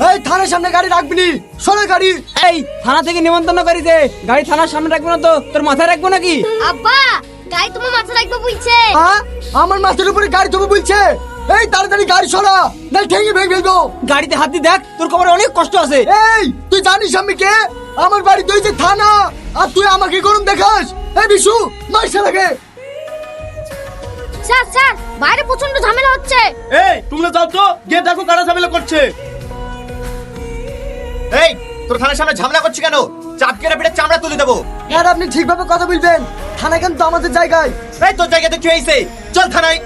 এই থানার সামনে গাড়ি রাখবি নি, সরে গাড়ি। এই থানা থেকে নিমন্ত্রণ করিছে, গাড়ি থানার সামনে রাখবো না তো তোর মাথায় রাখবো নাকি? আব্বা গাই তোমার মাথা রাখবো বলছে। হ্যাঁ, আমার মাথার উপরে গাড়ি তুমি বলছে? এই তাড়াতাড়ি গাড়ি সরা, না ঠেঙে ভেঙে ফেলবো। গাড়িতে হাত দিয়ে দেখ, তোর কোমরে অনেক কষ্ট আছে। এই তুই জানিস আমি কে? আমার বাড়ি তুই যে থানা, আর তুই আমাকে গরম দেখাস? এই বিশু, মার শালাকে। স্যার স্যার বাইরে প্রচন্ড ঝামেলা হচ্ছে। এই তোমরা যাও তো, গিয়ে দেখো কারা ঝামেলা করছে। এই তোর থানার সামনে ঝামেলা করছিস কেন? চাপ কেটে পিঠে চামড়া তুলে দেবো। আর আপনি ঠিকভাবে কথা বলবেন, থানা কেন তো আমাদের জায়গায়। এই তোর জায়গাতে কি হয়েছে? চল থানায়।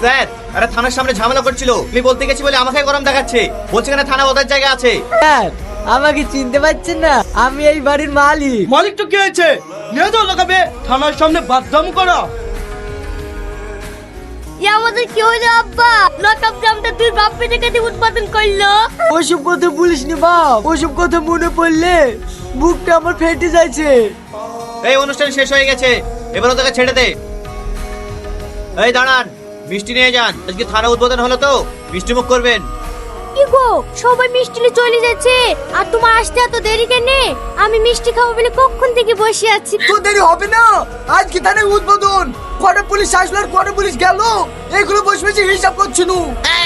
স্যার, আরে থানার সামনে ঝামেলা করছিল, তুমি বলতে গেছি বলে আমাকে গরম দেখাচ্ছে, বলছে কেন থানা ওদের জায়গা আছে। স্যার আমাকে চিনতে পারছেন না, আমি এই বাড়ির মালিক। মালিক তো কি হয়েছে? নিয়ে যাও লাগাবে থানার সামনে বাদদাম করা। এ আমাদের কি হলো আব্বা? লকআপ জামটা তুই বাপ পেটে কেটে উৎপাদন করলো। ওইসব কথা বলিস নি বাপ, ওইসব কথা মনে পড়লে বুকটা আমার ফেটে যাচ্ছে। এই অনুষ্ঠান শেষ হয়ে গেছে, এবার ওদেরকে ছেড়ে দে। এই দাঁড়ান, মিষ্টি নিয়ে যান, আজকে থানা উদ্বোধন হলো তো মিষ্টি মুখ করবেন। কি গো সবাই মিষ্টি নিয়ে চলে যাচ্ছে, আর তোমার আসতে এত দেরি কেন? আমি মিষ্টি খাবো বলে কখন থেকে বসে আছি। তো দেরি হবে না, আজকে থানায় উদ্বোধন। কটা পুলিশ আসলো আর কটা পুলিশ গেল, এগুলো বসে বসে হিসাব করছি নু।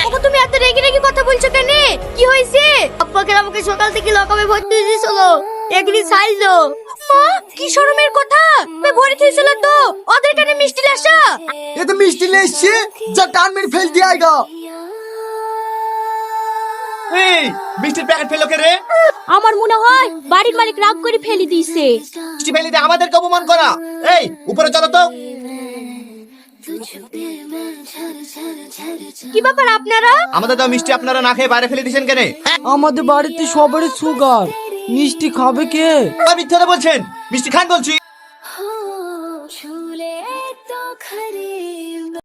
ওগো তুমি এত রেগে রেগে কথা বলছো কেন? কি হয়েছে? আব্বাকে আমাকে সকাল থেকে লকআপে ভর্তি দিয়েছিল, এগুলি ছাইলো। কি শরমের কথা, তুই ভরে খেয়েছিল তো, ওদের কানে মিষ্টি লাসা। এ তো মিষ্টি নিয়ে এসছে, যা টান মেরে ফেল দিয়ে আয়গা। এই মিষ্টির প্যাকেট ফেলো কে রে? আমার মনে হয় বাড়ির মালিক রাগ করে ফেলে দিয়েছে। মিষ্টি ফেলে দিয়ে আমাদেরকে অপমান করা। এই উপরে চলো তো। কি ব্যাপার আপনারা? আমাদের তো মিষ্টি আপনারা না খেয়ে বাইরে ফেলে দিয়েছেন কেন? আমাদের বাড়িতে সবারই সুগার, মিষ্টি খাবে কে? মিথ্যা কথা বলছেন, মিষ্টি খান বলছি। झूले तो खरी